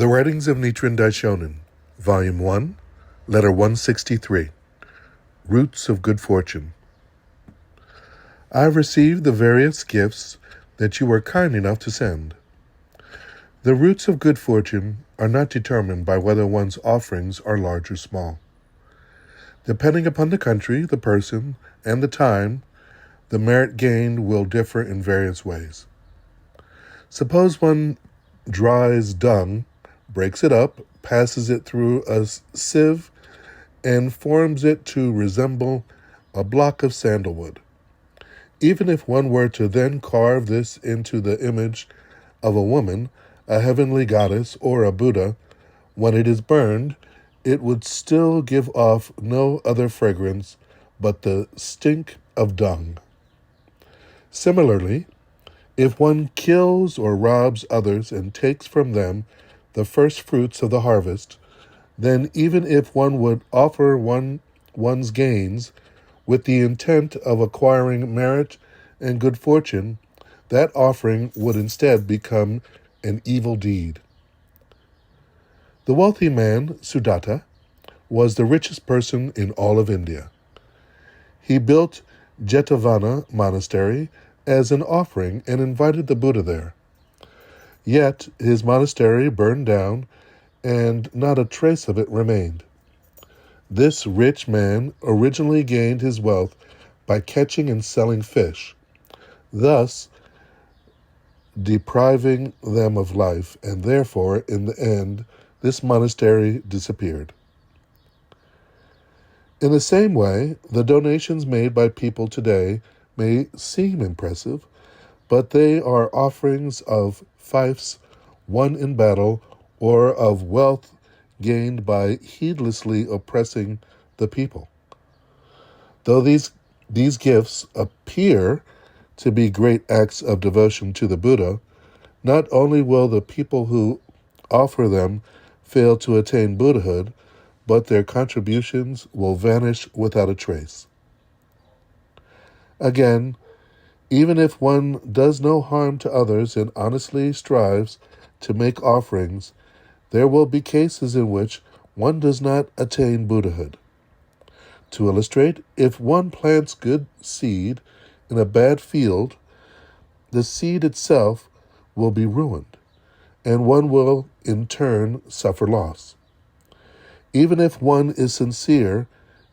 The Writings of Nichiren Daishonin, Volume 1, Letter 163, Roots of Good Fortune. I have received the various gifts that you were kind enough to send. The roots of good fortune are not determined by whether one's offerings are large or small. Depending upon the country, the person, and the time, the merit gained will differ in various ways. Suppose one dries dung, breaks it up, passes it through a sieve, and forms it to resemble a block of sandalwood. Even if one were to then carve this into the image of a woman, a heavenly goddess, or a Buddha, when it is burned, it would still give off no other fragrance but the stink of dung. Similarly, if one kills or robs others and takes from them the first fruits of the harvest, then even if one would offer one's gains with the intent of acquiring merit and good fortune, that offering would instead become an evil deed. The wealthy man, Sudatta, was the richest person in all of India. He built Jetavana Monastery as an offering and invited the Buddha there. Yet his monastery burned down, and not a trace of it remained. This rich man originally gained his wealth by catching and selling fish, thus depriving them of life, and therefore, in the end, this monastery disappeared. In the same way, the donations made by people today may seem impressive, but they are offerings of fiefs won in battle or of wealth gained by heedlessly oppressing the people. Though these gifts appear to be great acts of devotion to the Buddha, not only will the people who offer them fail to attain Buddhahood, but their contributions will vanish without a trace. Again, even if one does no harm to others and honestly strives to make offerings, there will be cases in which one does not attain Buddhahood. To illustrate, if one plants good seed in a bad field, the seed itself will be ruined, and one will, in turn, suffer loss. Even if one is sincere,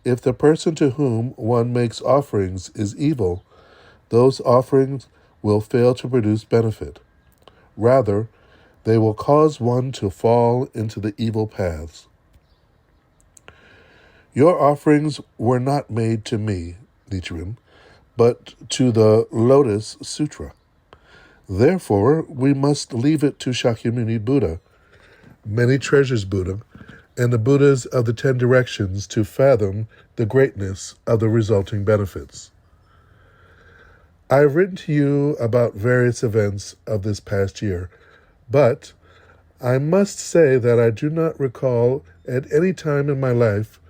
if the person to whom one makes offerings is evil, those offerings will fail to produce benefit. Rather, they will cause one to fall into the evil paths. Your offerings were not made to me, Nichiren, but to the Lotus Sutra. Therefore, we must leave it to Shakyamuni Buddha, many treasures Buddha, and the Buddhas of the 10 directions to fathom the greatness of the resulting benefits. I have written to you about various events of this past year, but I must say that I do not recall at any time in my life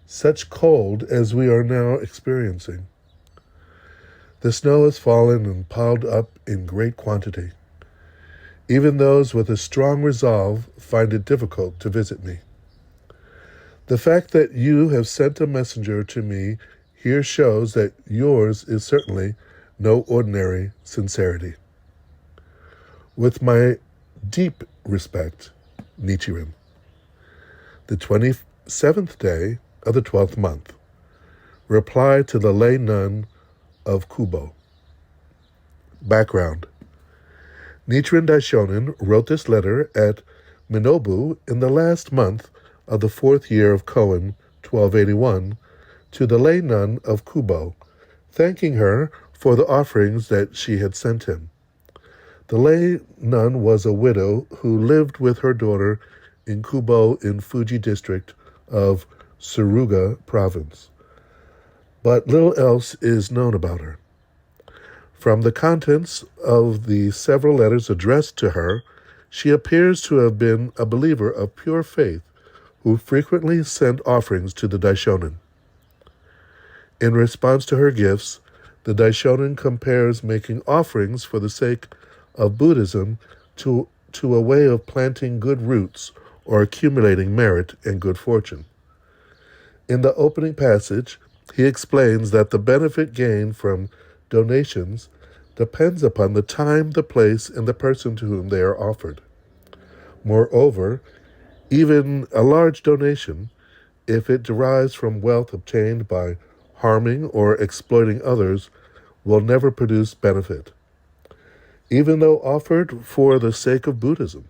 such cold as we are now experiencing. The snow has fallen and piled up in great quantity. Even those with a strong resolve find it difficult to visit me. The fact that you have sent a messenger to me here shows that yours is certainly no ordinary sincerity. With my deep respect, Nichiren. The 27th day of the 12th month. Reply to the lay nun of Kubo. Background. Nichiren Daishonin wrote this letter at Minobu in the last month of the 4th year of Koen, 1281, to the lay nun of Kubo, thanking her for the offerings that she had sent him. The lay nun was a widow who lived with her daughter in Kubo in Fuji district of Suruga province, but little else is known about her. From the contents of the several letters addressed to her, she appears to have been a believer of pure faith who frequently sent offerings to the Daishonin. In response to her gifts, the Daishonin compares making offerings for the sake of Buddhism to to a way of planting good roots or accumulating merit and good fortune. In the opening passage, he explains that the benefit gained from donations depends upon the time, the place, and the person to whom they are offered. Moreover, even a large donation, if it derives from wealth obtained by harming or exploiting others, will never produce benefit, even though offered for the sake of Buddhism.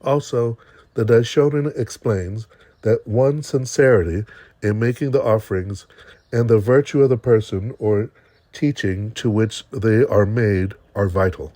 Also, the Daishonin explains that one's sincerity in making the offerings and the virtue of the person or teaching to which they are made are vital.